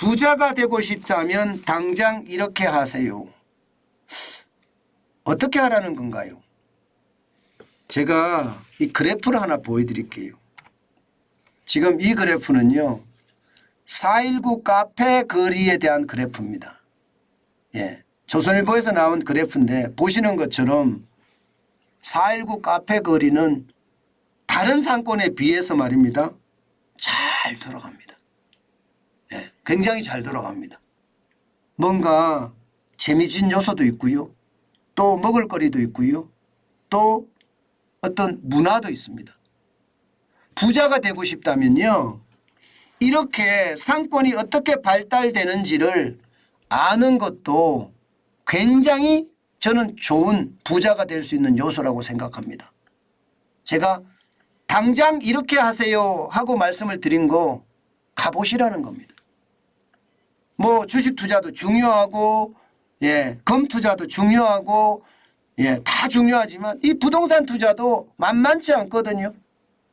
부자가 되고 싶다면 당장 이렇게 하세요. 어떻게 하라는 건가요? 제가 이 그래프를 하나 보여드릴게요. 지금 이 그래프는요. 4.19 카페 거리에 대한 그래프입니다. 예, 조선일보에서 나온 그래프인데 보시는 것처럼 4.19 카페 거리는 다른 상권에 비해서 말입니다. 잘 돌아갑니다. 예, 굉장히 잘 돌아갑니다. 뭔가 재미진 요소도 있고요. 또 먹을거리도 있고요. 또 어떤 문화도 있습니다. 부자가 되고 싶다면요. 이렇게 상권이 어떻게 발달되는지를 아는 것도 굉장히 저는 좋은 부자가 될 수 있는 요소라고 생각합니다. 제가 당장 이렇게 하세요 하고 말씀을 드린 거 가보시라는 겁니다. 뭐 주식 투자도 중요하고 예, 검 투자도 중요하고 예, 다 중요하지만 이 부동산 투자도 만만치 않거든요.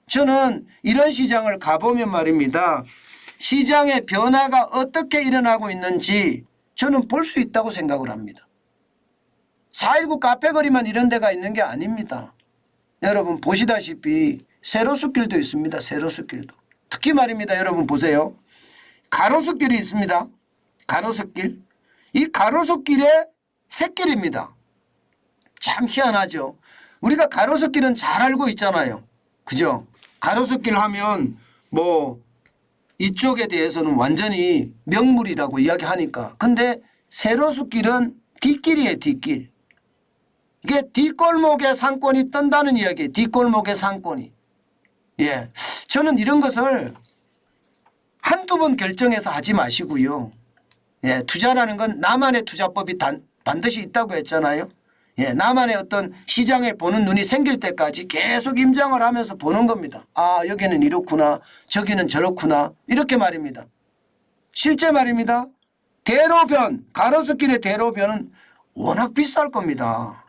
저는 이런 시장을 가보면 말입니다. 시장의 변화가 어떻게 일어나고 있는지 저는 볼 수 있다고 생각을 합니다. 4.19 카페거리만 이런 데가 있는 게 아닙니다. 여러분 보시다시피 세로수길도 있습니다. 세로수길도. 특히 말입니다. 여러분 보세요. 가로수길이 있습니다. 가로수길. 이 가로수길의 샛길입니다. 참 희한하죠. 우리가 가로수길은 잘 알고 있잖아요. 그죠? 가로수길 하면 뭐 이쪽에 대해서는 완전히 명물이라고 이야기하니까. 근데 세로수길은 뒷길이에요. 뒷길. 이게 뒷골목의 상권이 뜬다는 이야기예요. 뒷골목의 상권이. 예, 저는 이런 것을 한두 번 결정해서 하지 마시고요. 예, 투자라는 건 나만의 투자법이 반드시 있다고 했잖아요. 예, 나만의 어떤 시장에 보는 눈이 생길 때까지 계속 임장을 하면서 보는 겁니다. 아, 여기는 이렇구나. 저기는 저렇구나. 이렇게 말입니다. 실제 말입니다. 대로변, 가로수길의 대로변은 워낙 비쌀 겁니다.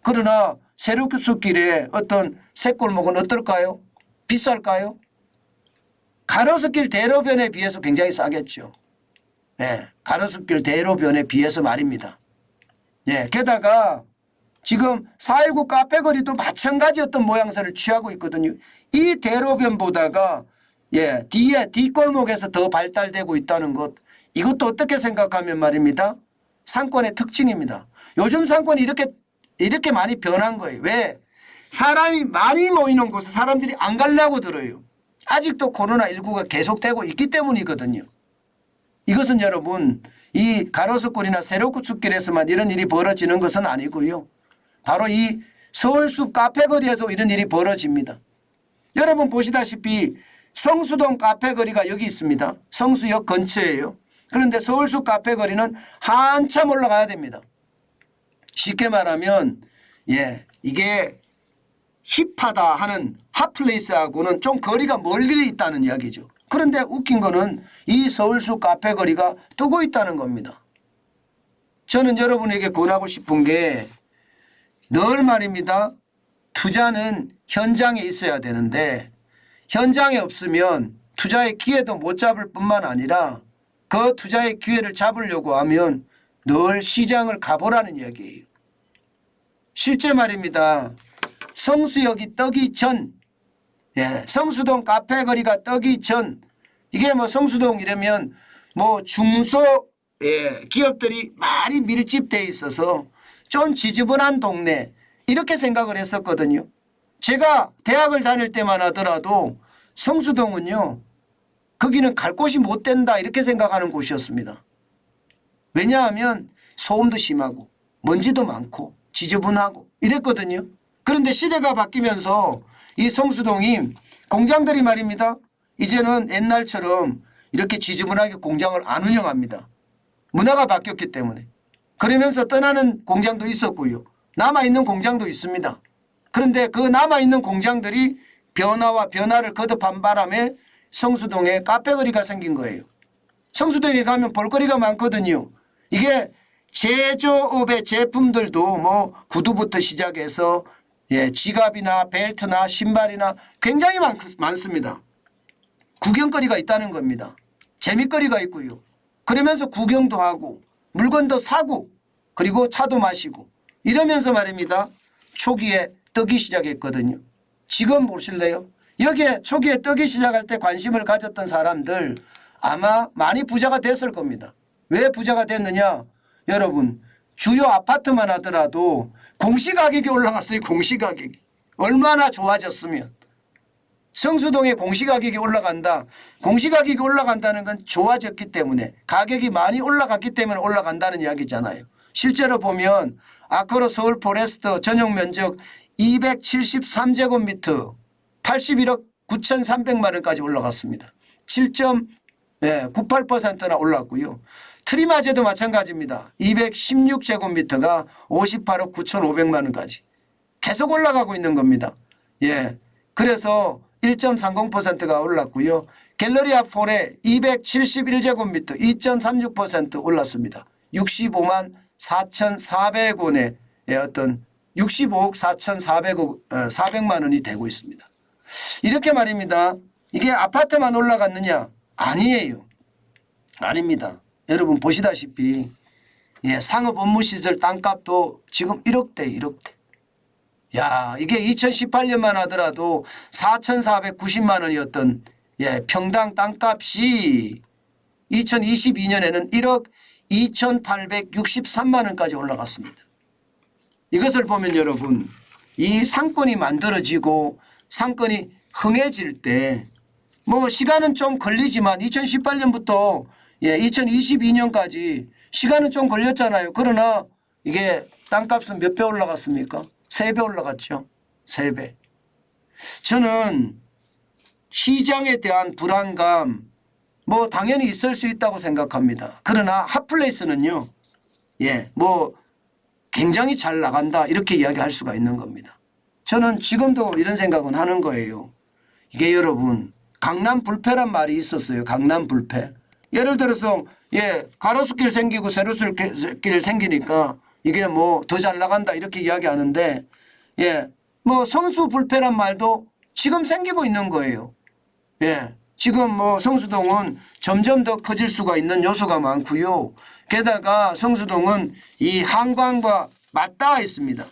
그러나 세로수길의 어떤 새골목은 어떨까요? 비쌀까요? 가로수길 대로변에 비해서 굉장히 싸겠죠. 예, 가로수길 대로변에 비해서 말입니다. 예, 게다가 지금 4.19 카페거리도 마찬가지 어떤 모양새를 취하고 있거든요. 이 대로변보다가 예, 뒤에 뒷골목에서 더 발달되고 있다는 것, 이것도 어떻게 생각하면 말입니다. 상권의 특징입니다. 요즘 상권이 이렇게 많이 변한 거예요. 왜? 사람이 많이 모이는 곳에 사람들이 안 가려고 들어요. 아직도 코로나19가 계속되고 있기 때문이거든요. 이것은 여러분 이 가로수길이나 세로수길에서만 이런 일이 벌어지는 것은 아니고요. 바로 이 서울숲 카페거리에서 이런 일이 벌어집니다. 여러분 보시다시피 성수동 카페거리가 여기 있습니다. 성수역 근처예요. 그런데 서울숲 카페거리는 한참 올라가야 됩니다. 쉽게 말하면 예, 이게 힙하다 하는 핫플레이스하고는 좀 거리가 멀리 있다는 이야기죠. 그런데 웃긴 거는 이 서울숲 카페거리가 뜨고 있다는 겁니다. 저는 여러분에게 권하고 싶은 게 늘 말입니다. 투자는 현장에 있어야 되는데 현장에 없으면 투자의 기회도 못 잡을 뿐만 아니라 그 투자의 기회를 잡으려고 하면 늘 시장을 가보라는 이야기예요. 실제 말입니다. 성수역이 뜨기 전, 예, 성수동 카페거리가 뜨기 전, 이게 뭐 성수동 이러면 뭐 중소 예, 기업들이 많이 밀집되어 있어서 좀 지저분한 동네 이렇게 생각을 했었거든요. 제가 대학을 다닐 때만 하더라도 성수동은요. 거기는 갈 곳이 못 된다 이렇게 생각하는 곳이었습니다. 왜냐하면 소음도 심하고 먼지도 많고 지저분하고 이랬거든요. 그런데 시대가 바뀌면서 이 성수동이 공장들이 말입니다. 이제는 옛날처럼 이렇게 지저분하게 공장을 안 운영합니다. 문화가 바뀌었기 때문에. 그러면서 떠나는 공장도 있었고요. 남아있는 공장도 있습니다. 그런데 그 남아있는 공장들이 변화를 거듭한 바람에 성수동에 카페거리가 생긴 거예요. 성수동에 가면 볼거리가 많거든요. 이게 제조업의 제품들도 뭐 구두부터 시작해서 예, 지갑이나 벨트나 신발이나 굉장히 많습니다. 구경거리가 있다는 겁니다. 재미거리가 있고요. 그러면서 구경도 하고 물건도 사고 그리고 차도 마시고 이러면서 말입니다. 초기에 뜨기 시작했거든요. 지금 보실래요? 여기에 초기에 뜨기 시작할 때 관심을 가졌던 사람들 아마 많이 부자가 됐을 겁니다. 왜 부자가 됐느냐? 여러분 주요 아파트만 하더라도 공시가격이 올라갔어요. 공시가격이. 얼마나 좋아졌으면. 성수동의 공시가격이 올라간다. 공시가격이 올라간다는 건 좋아졌기 때문에 가격이 많이 올라갔기 때문에 올라간다는 이야기잖아요. 실제로 보면 아크로 서울 포레스트 전용 면적 273제곱미터 81억 9,300만 원까지 올라갔습니다. 7.98%나 올랐고요. 트리마제도 마찬가지입니다. 216제곱미터가 58억 9,500만 원까지 계속 올라가고 있는 겁니다. 예, 그래서 1.30%가 올랐고요. 갤러리아 폴에 271제곱미터 2.36% 올랐습니다. 65만 4,400원의 어떤 65억 4,400만 원이 되고 있습니다. 이렇게 말입니다. 이게 아파트만 올라갔느냐? 아니에요. 아닙니다. 여러분 보시다시피 상업 업무시설 땅값도 지금 1억대 1억대. 야, 이게 2018년만 하더라도 4,490만 원이었던 평당 땅값이 2022년에는 1억 2,863만 원까지 올라갔습니다. 이것을 보면 여러분 이 상권이 만들어지고 상권이 흥해질 때 뭐 시간은 좀 걸리지만 2018년부터 2022년까지 시간은 좀 걸렸잖아요. 그러나 이게 땅값은 몇 배 올라갔습니까? 3배 올라갔죠. 3배. 저는 시장에 대한 불안감 뭐 당연히 있을 수 있다고 생각합니다. 그러나 핫플레이스는요. 뭐 굉장히 잘 나간다 이렇게 이야기할 수가 있는 겁니다. 저는 지금도 이런 생각은 하는 거예요. 이게 여러분 강남 불패란 말이 있었어요. 강남 불패. 예를 들어서 가로수길 생기고 세로수길 생기니까 이게 뭐 더 잘 나간다 이렇게 이야기하는데 뭐 성수 불패란 말도 지금 생기고 있는 거예요. 지금 뭐 성수동은 점점 더 커질 수가 있는 요소가 많고요. 게다가 성수동은 이 한강과 맞닿아 있습니다.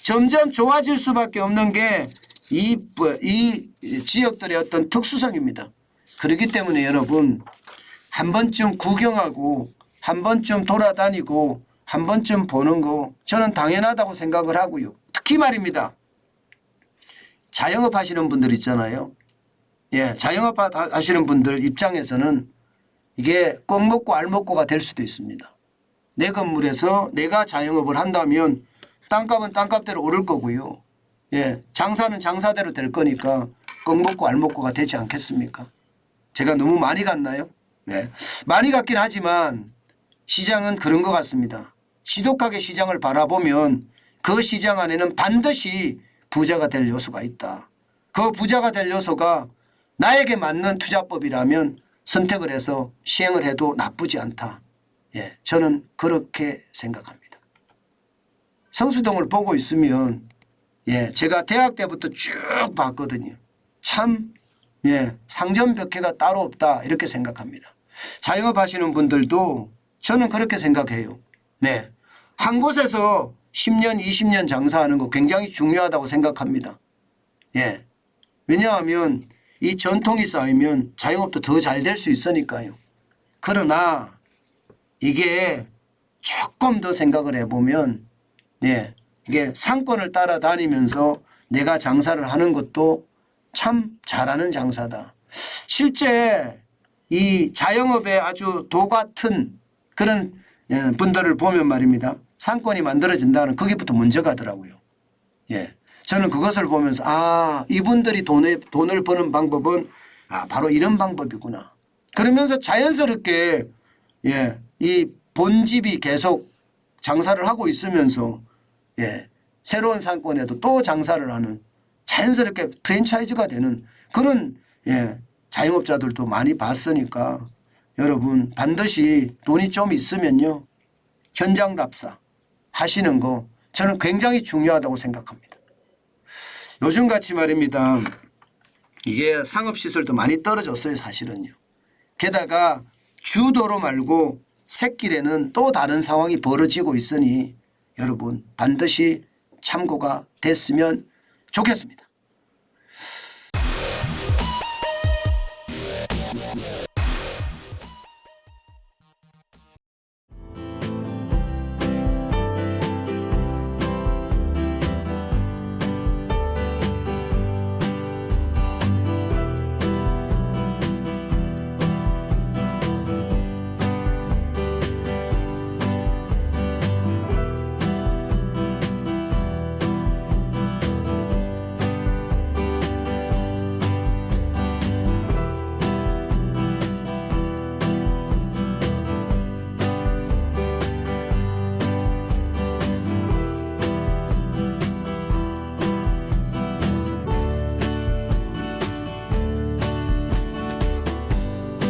점점 좋아질 수밖에 없는 게 이 지역들의 어떤 특수성입니다. 그렇기 때문에 여러분 한 번쯤 구경하고 한 번쯤 돌아다니고 한 번쯤 보는 거 저는 당연하다고 생각을 하고요. 특히 말입니다. 자영업 하시는 분들 있잖아요. 자영업 하시는 분들 입장에서는 이게 꼭 먹고 알 먹고가 될 수도 있습니다. 내 건물에서 내가 자영업을 한다면 땅값은 땅값대로 오를 거고요. 장사는 장사대로 될 거니까 꼭 먹고 알 먹고가 되지 않겠습니까? 제가 너무 많이 갔나요? 많이 갔긴 하지만 시장은 그런 것 같습니다. 지독하게 시장을 바라보면 그 시장 안에는 반드시 부자가 될 요소가 있다. 그 부자가 될 요소가 나에게 맞는 투자법이라면 선택을 해서 시행을 해도 나쁘지 않다. 저는 그렇게 생각합니다. 성수동을 보고 있으면 제가 대학 때부터 쭉 봤거든요. 참 상점벽해가 따로 없다 이렇게 생각합니다. 자영업 하시는 분들도 저는 그렇게 생각해요. 한 곳에서 10년 20년 장사하는 거 굉장히 중요하다고 생각합니다. 왜냐하면 이 전통이 쌓이면 자영업도 더 잘 될 수 있으니까요. 그러나 이게 조금 더 생각을 해보면 이게 상권을 따라다니면서 내가 장사를 하는 것도 참 잘하는 장사다. 실제 이 자영업에 아주 도 같은 그런 분들을 보면 말입니다. 상권이 만들어진다는 거기부터 먼저 가더라고요. 저는 그것을 보면서 이분들이 돈을 버는 방법은 바로 이런 방법이구나. 그러면서 자연스럽게 이 본집이 계속 장사를 하고 있으면서 새로운 상권에도 또 장사를 하는 자연스럽게 프랜차이즈가 되는 그런 자영업자들도 많이 봤으니까 여러분 반드시 돈이 좀 있으면요. 현장 답사 하시는 거 저는 굉장히 중요하다고 생각합니다. 요즘같이 말입니다. 이게 상업시설도 많이 떨어졌어요. 사실은요. 게다가 주도로 말고 샛길에는 또 다른 상황이 벌어지고 있으니 여러분 반드시 참고가 됐으면 좋겠습니다.